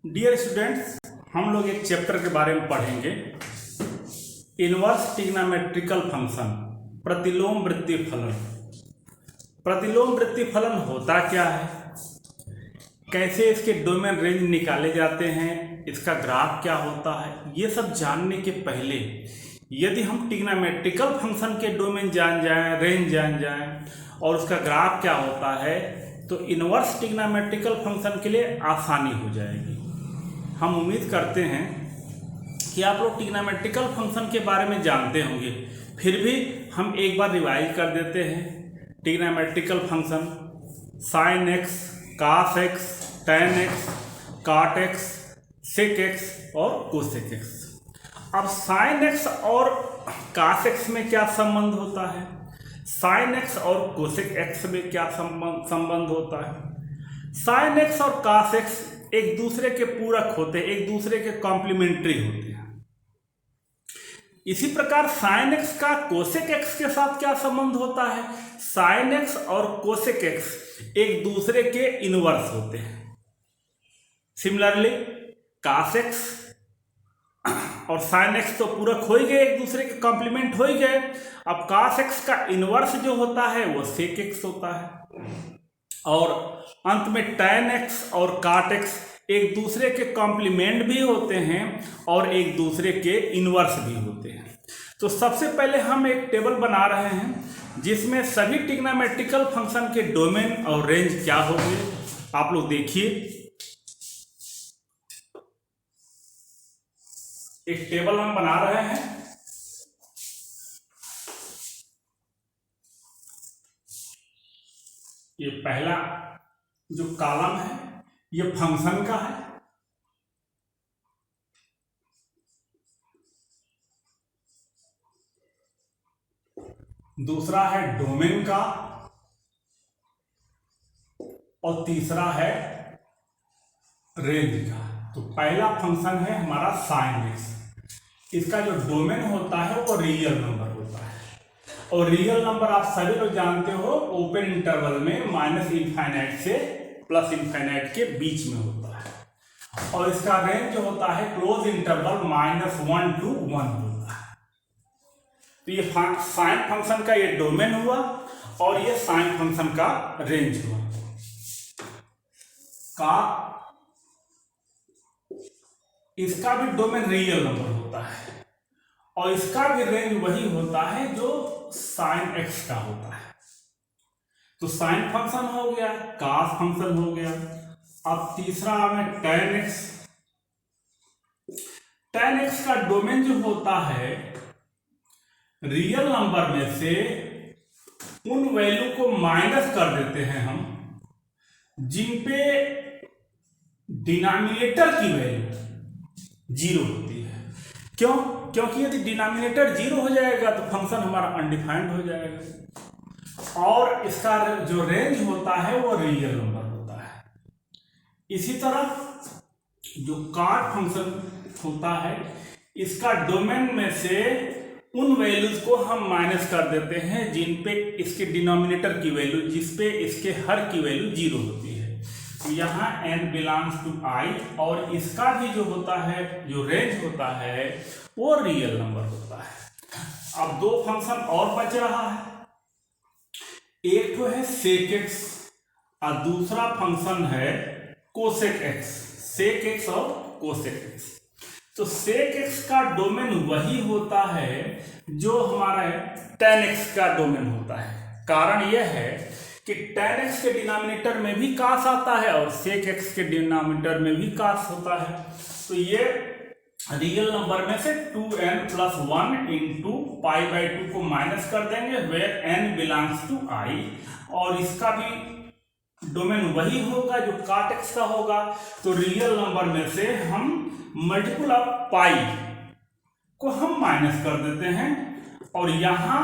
Dear students, हम लोग एक चैप्टर के बारे में पढ़ेंगे। इनवर्स ट्रिग्नोमेट्रिकल फंक्शन, प्रतिलोम वृत्तीय फलन। प्रतिलोम वृत्तीय फलन होता क्या है, कैसे इसके डोमेन रेंज निकाले जाते हैं, इसका ग्राफ क्या होता है, ये सब जानने के पहले यदि हम ट्रिग्नोमेट्रिकल फंक्शन के डोमेन जान जाएं, रेंज जान जाएं और उसका ग्राफ क्या होता है, तो इनवर्स ट्रिग्नोमेट्रिकल फंक्शन के लिए आसानी हो जाएगी। हम उम्मीद करते हैं कि आप लोग ट्रिग्नोमेट्रिकल फंक्शन के बारे में जानते होंगे, फिर भी हम एक बार रिवाइज कर देते हैं। ट्रिग्नोमेट्रिकल फंक्शन साइन एक्स, कास एक्स, टेन एक्स, काट एक्स, सेक एक्स और कोसेक एक्स। अब साइन एक्स और कास एक्स में क्या संबंध होता है, साइन एक्स और कोसेक एक्स में क्या संबंध होता है। साइन एक्स और कास एक्स एक दूसरे के पूरक होते हैं, एक दूसरे के कॉम्प्लीमेंट्री होते हैं। इसी प्रकार साइन एक्स का कोसेक एक्स के साथ क्या संबंध होता है, साइन एक्स और कोसेक एक्स एक दूसरे के इनवर्स होते हैं। सिमिलरली कास एक्स और साइन एक्स तो पूरक हो ही गए, एक दूसरे के कॉम्प्लीमेंट हो ही गए। अब कास एक्स का इनवर्स जो होता है वो सेक एक्स होता है, और अंत में टेन एक्स और काट एक्स एक दूसरे के कॉम्प्लीमेंट भी होते हैं और एक दूसरे के इनवर्स भी होते हैं। तो सबसे पहले हम एक टेबल बना रहे हैं जिसमें सभी ट्रिग्नोमेट्रिकल फंक्शन के डोमेन और रेंज क्या होंगे। आप लोग देखिए, एक टेबल हम बना रहे हैं। ये पहला जो कॉलम है ये फंक्शन का है, दूसरा है डोमेन का, और तीसरा है रेंज का। तो पहला फंक्शन है हमारा साइन एक्स, इसका जो डोमेन होता है वो रियल नंबर होता है, और रियल नंबर आप सभी लोग जानते हो ओपन इंटरवल में माइनस इनफाइनाइट से प्लस इनफाइनाइट के बीच में होता है, और इसका रेंज जो होता है क्लोज इंटरवल -1 to 1 होता है। तो ये साइन फंक्शन का ये डोमेन हुआ और ये साइन फंक्शन का रेंज हुआ। का इसका भी डोमेन रियल नंबर होता है और इसका भी रेंज वही होता है जो साइन एक्स का होता है। तो साइन फंक्शन हो गया, कास फंक्शन हो गया। अब तीसरा हमें टेन एक्स। टेन एक्स का डोमेन जो होता है रियल नंबर में से उन वैल्यू को माइनस कर देते हैं हम जिन पे डिनोमिनेटर की वैल्यू जीरो होती है। क्यों? क्योंकि यदि डिनोमिनेटर जीरो हो जाएगा तो फंक्शन हमारा अनडिफाइंड हो जाएगा, और इसका जो रेंज होता है वो रियल नंबर होता है। इसी तरह जो काट फंक्शन होता है, इसका डोमेन में से उन वैल्यूज को हम माइनस कर देते हैं जिन पे इसके डिनोमिनेटर की वैल्यू, जिस पे इसके हर की वैल्यू जीरो होती है। तो यहाँ n बिलोंग्स टू i, और इसका भी जो होता है, जो रेंज होता है वो रियल नंबर होता है। अब दो फंक्शन और बच रहा है, एक तो है सेक एक्स और दूसरा फंक्शन है कोसेक एक्स। सेक एक्स और कोसेक एक्स। तो सेक एक्स का डोमेन वही होता है जो हमारा टेन एक्स का डोमेन होता है। कारण यह है कि टेन एक्स के डिनोमिनेटर में भी कास आता है और सेक एक्स के डिनोमिनेटर में भी कास होता है। तो ये रियल नंबर में से 2n+1 इंटू π/2 को माइनस कर देंगे, where n belongs to i, और इसका भी डोमेन वही होगा जो काट एक्स का होगा। तो रियल नंबर में से हम मल्टीपल ऑफ पाई को हम माइनस कर देते हैं, और यहाँ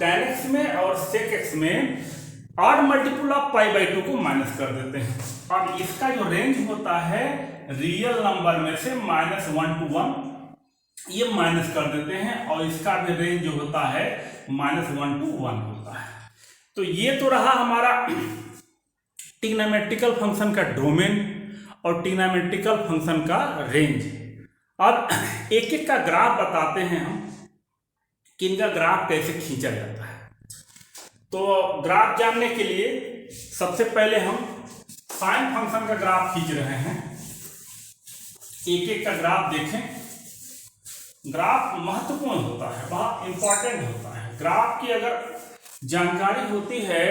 टेन एक्स में और सेक एक्स में आठ मल्टीपल ऑफ π/2 को माइनस कर देते हैं। अब इसका जो रेंज होता है रियल नंबर में से -1 to 1 ये माइनस कर देते हैं, और इसका भी रेंज जो होता है -1 to 1 होता है। तो ये तो रहा हमारा ट्रिग्नोमेट्रिकल फंक्शन का डोमेन और ट्रिग्नोमेट्रिकल फंक्शन का रेंज। अब एक एक का ग्राफ बताते हैं हम कि इनका ग्राफ कैसे खींचा जाता है। तो ग्राफ जानने के लिए सबसे पहले हम साइन फंक्शन का ग्राफ खींच रहे हैं। एक एक का ग्राफ देखें। ग्राफ महत्वपूर्ण होता है, बहुत इंपॉर्टेंट होता है। ग्राफ की अगर जानकारी होती है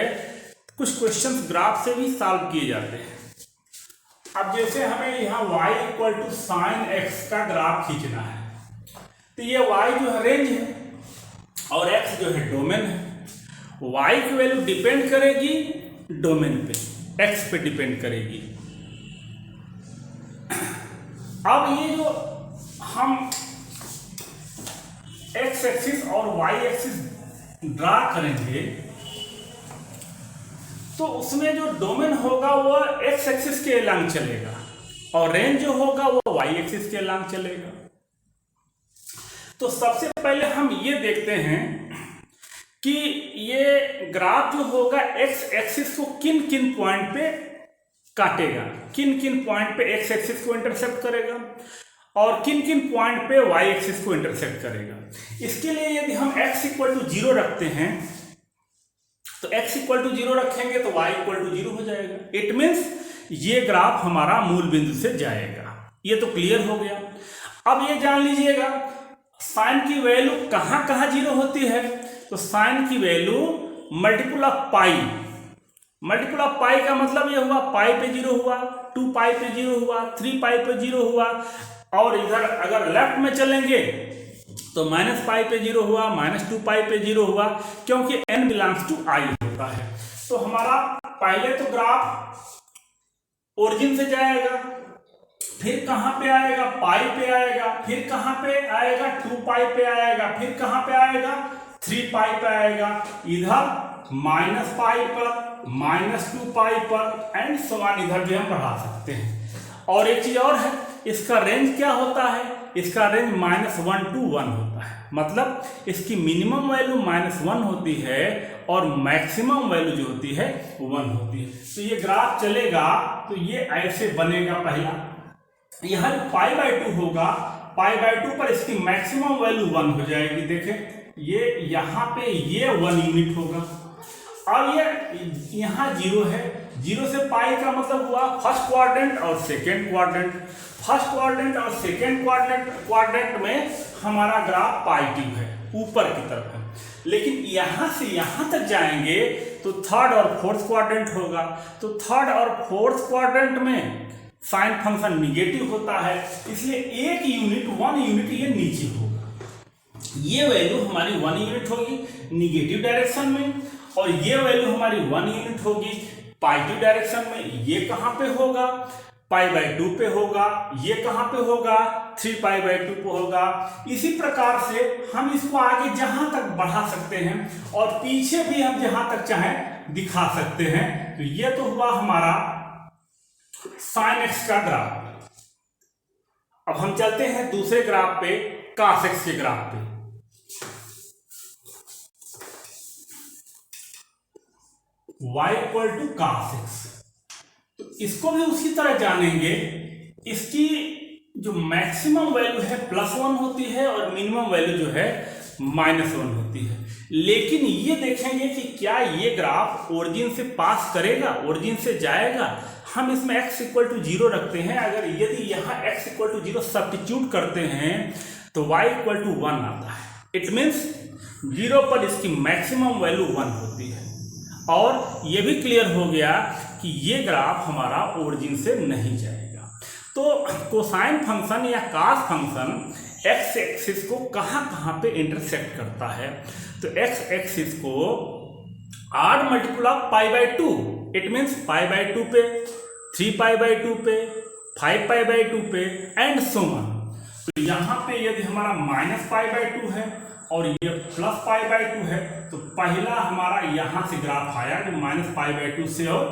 कुछ क्वेश्चंस ग्राफ से भी सॉल्व किए जाते हैं। अब जैसे हमें यहाँ y equal to sine x का ग्राफ खींचना है, तो ये y जो है रेंज है और x जो है डोमेन है। y की वैल्यू डिपेंड करेगी डोमेन पे, x पे डिपेंड करेगी। अब ये जो हम x एक्सिस और y एक्सिस ड्रा करेंगे तो उसमें जो डोमेन होगा वो x एक्सिस के अलॉन्ग चलेगा और रेंज जो होगा वो y एक्सिस के अलॉन्ग चलेगा। तो सबसे पहले हम ये देखते हैं कि ये ग्राफ जो होगा x एक्सिस को किन किन पॉइंट पे काटेगा, किन किन पॉइंट पे x एक्सिस को इंटरसेक्ट करेगा और किन किन पॉइंट पे y एक्सिस को इंटरसेक्ट करेगा। इसके लिए यदि हम x इक्वल टू 0 रखते हैं तो x इक्वल टू 0 रखेंगे तो y इक्वल टू 0 हो जाएगा। इट मीन्स ये ग्राफ हमारा मूल बिंदु से जाएगा। ये तो क्लियर हो गया। अब ये जान लीजिएगा साइन की वैल्यू कहाँ कहाँ 0 होती है। तो साइन की value multiple of pi, multiple of pi का मतलब ये हुआ पाई पे 0 हुआ, 2 पाई पे 0 हुआ, 3 पाई पे 0 हुआ और इधर अगर लेफ्ट में चलेंगे तो माइनस पाई पे 0 हुआ, -2 पाई पे 0 हुआ, क्योंकि n बिलोंग्स टू i होता है। तो हमारा पहले तो ग्राफ ओरिजिन से जाएगा, फिर कहाँ पे आएगा पाई पे आएगा, फिर कहाँ पे आएगा 2 पाई पे आएगा, फिर कहाँ पे आएगा 3 पाई पे आएगा, इधर माइनस पाई पर, -2 पाई पर एंड सो ऑन। इधर भी हम बढ़ा सकते हैं। और एक चीज और है, इसका रेंज क्या होता है, इसका रेंज -1 to 1 होता है। मतलब इसकी मिनिमम वैल्यू -1 होती है और मैक्सिमम वैल्यू जो होती है 1 होती है। तो ये ग्राफ चलेगा तो ये ऐसे बनेगा। पहला यह π/2 होगा, π/2 पर इसकी मैक्सिमम वैल्यू 1 हो जाएगी। देखें ये यहाँ पे ये 1 यूनिट होगा। अब ये यहाँ 0 है, 0 से पाई का मतलब हुआ फर्स्ट क्वाड्रेंट और सेकेंड क्वाड्रेंट। फर्स्ट क्वाड्रेंट और सेकेंड क्वाड्रेंट में हमारा ग्राफ पॉजिटिव है, ऊपर की तरफ है। लेकिन यहाँ से यहाँ तक जाएंगे तो थर्ड और फोर्थ क्वाड्रेंट होगा। तो थर्ड और फोर्थ क्वाड्रेंट में साइन फंक्शन निगेटिव होता है, इसलिए एक यूनिट 1 यूनिट ये नीचे होगा। ये वैल्यू हमारी 1 यूनिट होगी निगेटिव डायरेक्शन में और ये वैल्यू हमारी 1 यूनिट होगी पॉजिटिव डायरेक्शन में। ये कहाँ पे होगा π/2 पे होगा, ये कहाँ पे होगा 3π/2 पे होगा। इसी प्रकार से हम इसको आगे जहां तक बढ़ा सकते हैं और पीछे भी हम जहां तक चाहें दिखा सकते हैं। तो ये तो हुआ हमारा साइन एक्स का ग्राफ। अब हम चलते हैं दूसरे ग्राफ पे, कॉस एक्स के ग्राफ पे। y equal to cos x, तो इसको भी उसी तरह जानेंगे। इसकी जो मैक्सिमम वैल्यू है +1 होती है और मिनिमम वैल्यू जो है -1 होती है। लेकिन ये देखेंगे कि क्या ये ग्राफ ओरिजिन से पास करेगा, ओरिजिन से जाएगा। हम इसमें x इक्वल टू 0 रखते हैं। अगर यदि यहाँ x इक्वल टू 0 सब्स्टिट्यूट करते हैं तो y इक्वल टू 1 आता है। इट मीन्स 0 पर इसकी मैक्सिमम वैल्यू 1 होती है। और ये भी क्लियर हो गया कि ये ग्राफ हमारा ओरिजिन से नहीं जाएगा। तो कोसाइन फंक्शन या कॉस फंक्शन x एक्सिस को कहाँ पे इंटरसेक्ट करता है। तो x एक्सिस को आड मल्टीपल ऑफ π/2, इट मीन्स π/2 पे, 3π/2 पे, 5π/2 पे एंड सो ऑन। तो यहाँ पे यदि हमारा -π/2 है और ये +π/2 है तो पहला हमारा यहाँ से ग्राफ आया जो -π/2 से और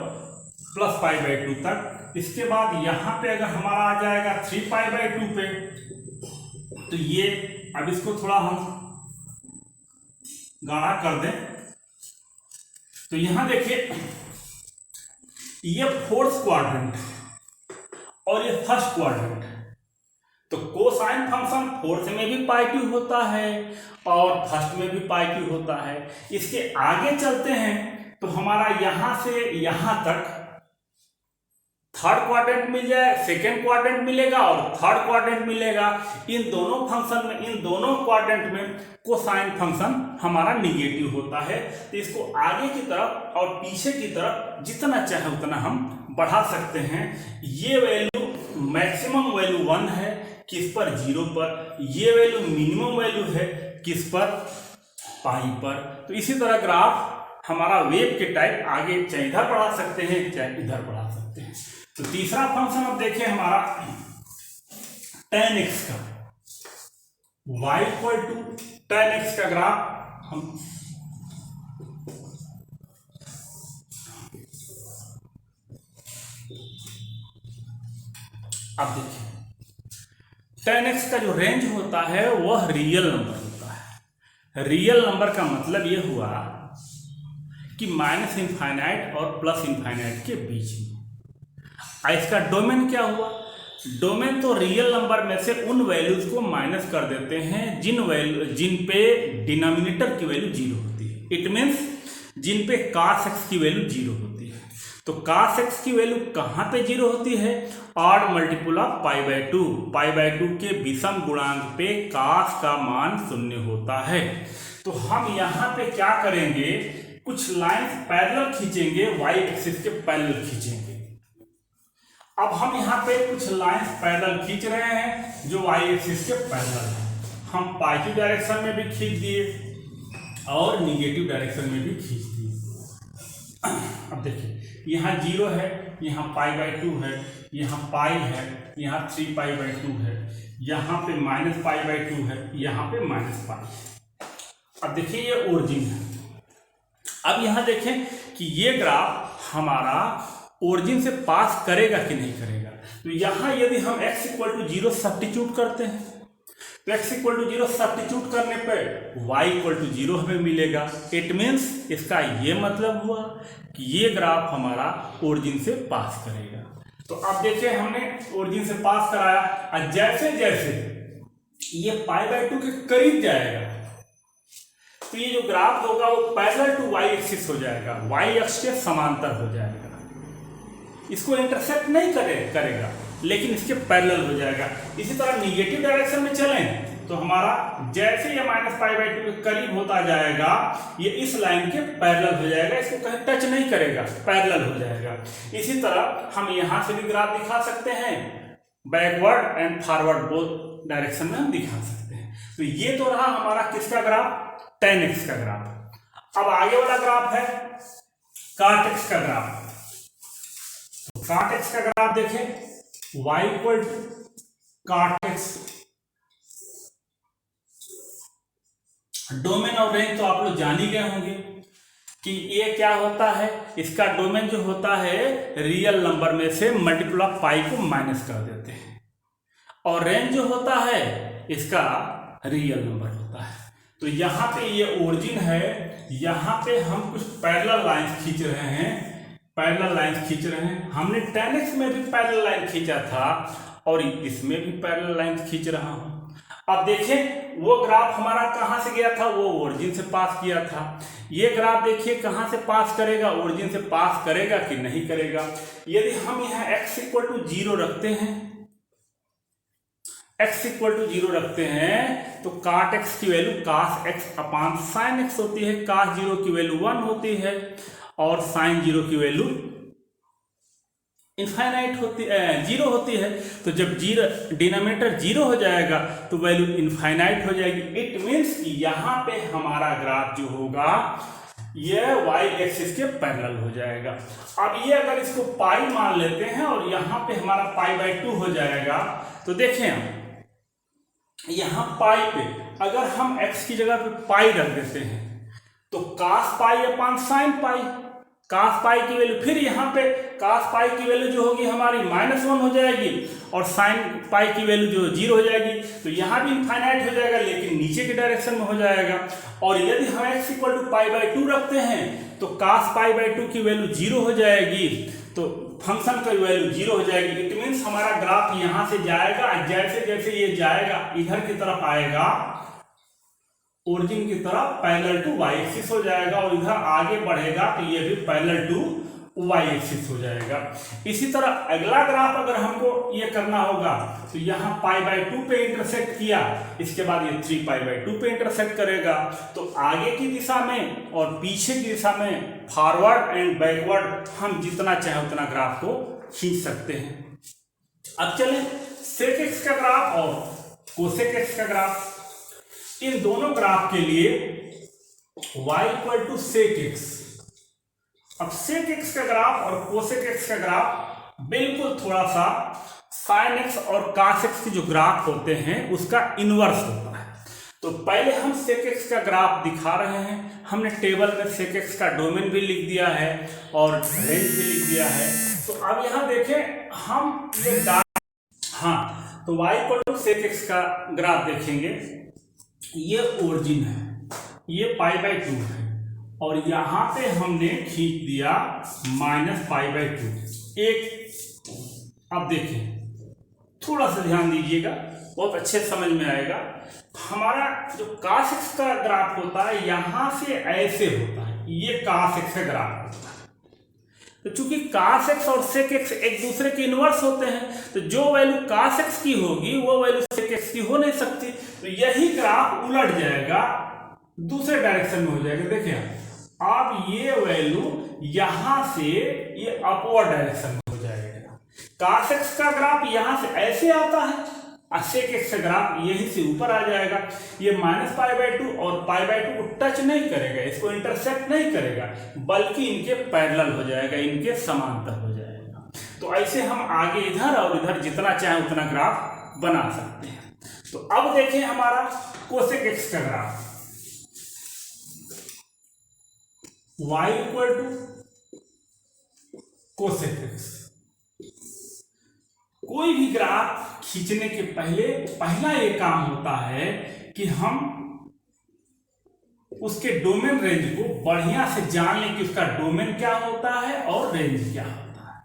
+π/2 तक। इसके बाद यहाँ पे अगर हमारा आ जाएगा 3π/2 पे, तो ये अब इसको थोड़ा हम गाढ़ा कर दें तो यहाँ देखिए ये फोर्थ क्वाड्रेंट और ये फर्स्ट क्वाड्रेंट है। तो कोसाइन फंक्शन फोर्थ में भी पाई क्यू होता है और फर्स्ट में भी पाई क्यू होता है। इसके आगे चलते हैं तो हमारा यहां से यहां तक थर्ड क्वाड्रेंट मिल जाए, सेकेंड क्वाड्रेंट मिलेगा और थर्ड क्वाड्रेंट मिलेगा। इन दोनों फंक्शन में, इन दोनों क्वाड्रेंट में कोसाइन फंक्शन हमारा निगेटिव होता है। तो इसको आगे की तरफ और पीछे की तरफ जितना चाहे उतना हम बढ़ा सकते हैं। ये वैल्यू मैक्सिमम वैल्यू 1 है, किस पर, 0 पर। ये वैल्यू मिनिमम वैल्यू है, किस पर, पाई पर। तो इसी तरह ग्राफ हमारा वेव के टाइप आगे चाहे इधर बढ़ा सकते हैं चाहे इधर बढ़ा सकते हैं। तो तीसरा फंक्शन अब देखें हमारा tan x का, y equal to tan x का ग्राफ हम अब देखिए tan x का जो रेंज होता है वह रियल नंबर होता है। रियल नंबर का मतलब यह हुआ कि माइनस इनफाइनाइट और प्लस इनफाइनाइट के बीच में। इसका डोमेन क्या हुआ, डोमेन तो रियल नंबर में से उन वैल्यूज को माइनस कर देते हैं जिन पे डिनोमिनेटर की वैल्यू 0 होती है। इट मीन्स जिन पे cos x की वैल्यू 0 होती है। तो cos x की वैल्यू कहाँ पे 0 होती है, ऑड मल्टीपल ऑफ π/2। π/2 के विषम गुणांक पे cos का मान 0 होता है। तो हम यहाँ पे क्या करेंगे, कुछ लाइन पैरेलल खींचेंगे, y एक्सिस के पैरेलल खींचेंगे। अब हम यहाँ पे कुछ लाइंस पैरेलल खींच रहे हैं जो y एक्सिस के पैरेलल है। हम पॉजिटिव डायरेक्शन में भी खींच दिए और निगेटिव डायरेक्शन में भी खींच दिए। अब देखिए यहाँ 0 है, यहाँ π/2 है, यहाँ पाई है, यहाँ 3π/2 है, यहाँ पे -π/2 है, यहाँ पे -π। अब देखिए ये ओरिजिन है। अब यहाँ देखें कि ये ग्राफ हमारा ओरिजिन से पास करेगा कि नहीं करेगा। तो यहाँ यदि हम x इक्वल टू 0 सब्स्टिट्यूट करते हैं तो x इक्वल टू 0 सब्स्टिट्यूट करने पर y इक्वल टू 0 हमें मिलेगा। इट मीन्स इसका ये मतलब हुआ कि ये ग्राफ हमारा ओरिजिन से पास करेगा। तो अब देखिए हमने ओरिजिन से पास कराया और जैसे जैसे ये π/2 के करीब जाएगा तो ये जो ग्राफ होगा वो पैरेलल टू y एक्सिस हो जाएगा, y अक्ष के समांतर हो जाएगा। इसको इंटरसेक्ट नहीं करेगा लेकिन इसके पैरेलल हो जाएगा। इसी तरह निगेटिव डायरेक्शन में चलें तो हमारा जैसे ये -π/2 के करीब होता जाएगा ये इस लाइन के पैरेलल हो जाएगा, इसको कहीं टच नहीं करेगा, पैरेलल हो जाएगा। इसी तरह हम यहाँ से भी ग्राफ दिखा सकते हैं, backward and forward both direction में हम दिखा सकते हैं। तो ये तो रहा हमारा किसका ग्राफ, tan x का ग्राफ। अब आगे वाला ग्राफ है cot x का ग्राफ। cot x का ग्राफ देखें, y equal to cot x। Domain और रेंज तो आप लोग जान ही गए होंगे कि ये क्या होता है। इसका डोमेन जो होता है रियल नंबर में से मल्टीपल ऑफ पाई को माइनस कर देते हैं और रेंज जो होता है इसका रियल नंबर होता है। तो यहाँ पे ये ओरिजिन है, यहाँ पे हम कुछ पैरेलल लाइंस खींच रहे हैं, पैरेलल लाइन खींच रहे हैं। हमने tan x में भी पैरेलल लाइन खींचा था और इसमें भी पैरेलल लाइन खींच रहा हूं। अब देखें वो ग्राफ हमारा कहां से गया था, वो ओरिजिन से पास किया था। ये ग्राफ देखिए कहां से पास करेगा, ओरिजिन से पास करेगा कि नहीं करेगा। यदि हम यहाँ x इक्वल टू 0 रखते हैं, x इक्वल टू 0 रखते हैं तो cot x की वैल्यू cos x अपान sin x होती है, cos 0 की वैल्यू 1 होती है और sin 0 की वैल्यू इनफाइनाइट होती है, 0 होती है। तो जब डिनोमिनेटर 0 हो जाएगा तो वैल्यू इनफाइनाइट हो जाएगी। इट मीन्स कि यहाँ पे हमारा ग्राफ जो होगा ये y एक्सिस के पैरेलल हो जाएगा। अब ये अगर इसको पाई मान लेते हैं और यहाँ पे हमारा π/2 हो जाएगा तो देखें हम यहाँ पाई पे अगर हम x की जगह पे पाई रख देते हैं तो cos पाई अपान sin पाई, cos पाई की वैल्यू फिर यहाँ पे cos पाई की वैल्यू जो होगी हमारी -1 हो जाएगी और sin पाई की वैल्यू जो 0 हो जाएगी। तो यहाँ भी इनफाइनाइट हो जाएगा लेकिन नीचे के डायरेक्शन में हो जाएगा। और यदि हम x इक्वल टू π/2 रखते हैं तो cos π/2 की वैल्यू 0 हो जाएगी। तो फंक्शन का वैल्यू 0 हो जाएगी। इट मीन्स हमारा ग्राफ यहां से जाएगा, जैसे जैसे ये जाएगा इधर की तरफ आएगा, ओरिजिन की तरफ पैरेलल टू वाई एक्सिस हो जाएगा, और इधर आगे बढ़ेगा तो ये भी पैरेलल टू वाई एक्सिस हो जाएगा। इसी तरह अगला ग्राफ अगर हमको ये करना होगा तो यहाँ π/2 पे इंटरसेक्ट किया, इसके बाद ये 3π/2 पे इंटरसेक्ट करेगा, तो आगे की दिशा में और पीछे की दिशा में फॉरवर्ड एंड बैकवर्ड हम जितना चाहे उतना ग्राफ को खींच सकते हैं। अब चलें सेक एक्स का ग्राफ और कोसेक एक्स का ग्राफ। इन दोनों ग्राफ के लिए y = सेक एक्स। अब सेक एक्स का ग्राफ और कोसेक एक्स का ग्राफ बिल्कुल थोड़ा सा साइन एक्स और कास एक्स के जो ग्राफ होते हैं उसका इनवर्स होता है। तो पहले हम सेक एक्स का ग्राफ दिखा रहे हैं, हमने टेबल में सेक एक्स का डोमेन भी लिख दिया है और रेंज भी लिख दिया है। तो अब यहाँ देखें हम ये हाँ, तो y = सेक एक्स का ग्राफ देखेंगे, ये ओरिजिन है, ये π/2 है, और यहां पे हमने खींच दिया -π/2 एक। अब देखें, थोड़ा सा ध्यान दीजिएगा, बहुत अच्छे समझ में आएगा। हमारा जो cos x का ग्राफ होता है यहां से ऐसे होता है, ये cos x का ग्राफ होता है। तो चूंकि cos x और sec x एक दूसरे के इनवर्स होते हैं, तो जो वैल्यू cos x की होगी वो वैल्यू sec x की हो नहीं सकती। तो यही ग्राफ उलट जाएगा, दूसरे डायरेक्शन में हो जाएगा। देखिए अब ये वैल्यू यहां से ये अपवर्ड डायरेक्शन में हो जाएगा। cos x का ग्राफ यहां से ऐसे आता है और sec x का ग्राफ यहीं से ऊपर आ जाएगा। ये -π/2 और π/2 को टच नहीं करेगा, इसको इंटरसेक्ट नहीं करेगा, बल्कि इनके पैरेलल हो जाएगा, इनके समांतर हो जाएगा। तो ऐसे हम आगे इधर और इधर जितना चाहे उतना ग्राफ बना सकते हैं। तो अब देखें हमारा कोसेक एक्स का ग्राफ। y = cosec x. कोई भी ग्राफ खींचने के पहले पहला ये काम होता है कि हम उसके डोमेन रेंज को बढ़िया से जान लें कि उसका डोमेन क्या होता है और रेंज क्या होता है,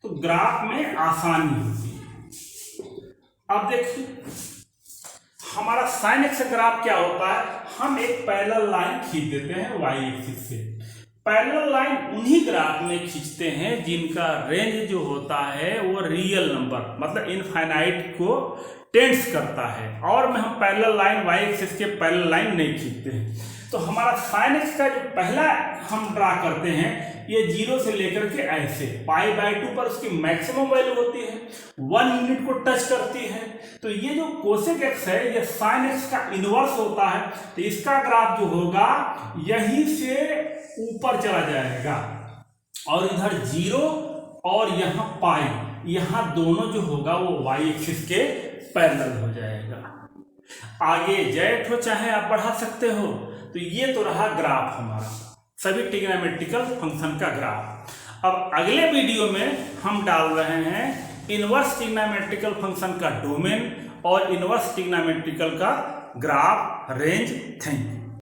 तो ग्राफ में आसानी होती है। अब देखिए हमारा साइन एक्स ग्राफ क्या होता है, हम एक पैरेलल लाइन खींच देते हैं वाई एक्सिस से। पैरेलल लाइन उन्हीं ग्राफ में खींचते हैं जिनका रेंज जो होता है वो रियल नंबर मतलब इनफाइनाइट को टेंड्स करता है, और में हम पैरेलल लाइन वाई एक्सिस के पैरेलल लाइन नहीं खींचते हैं। तो हमारा साइन एक्स का जो पहला हम ड्रा करते हैं ये 0 से लेकर के ऐसे π/2 पर उसकी मैक्सिमम वैल्यू होती है, 1 यूनिट को टच करती है। तो ये जो कोसेक एक्स है ये साइन एक्स का इनवर्स होता है, तो इसका ग्राफ जो होगा यहीं से ऊपर चला जाएगा, और इधर 0 और यहाँ पाई, यहाँ दोनों जो होगा वो वाई एक्सिस के पैरेलल हो जाएगा। आगे जेट हो चाहे आप बढ़ा सकते हो। तो ये तो रहा ग्राफ हमारा, सभी ट्रिग्नोमेट्रिकल फंक्शन का ग्राफ। अब अगले वीडियो में हम डाल रहे हैं इनवर्स ट्रिग्नोमेट्रिकल फंक्शन का डोमेन और इनवर्स ट्रिग्नोमेट्रिकल का ग्राफ रेंज। Thank you.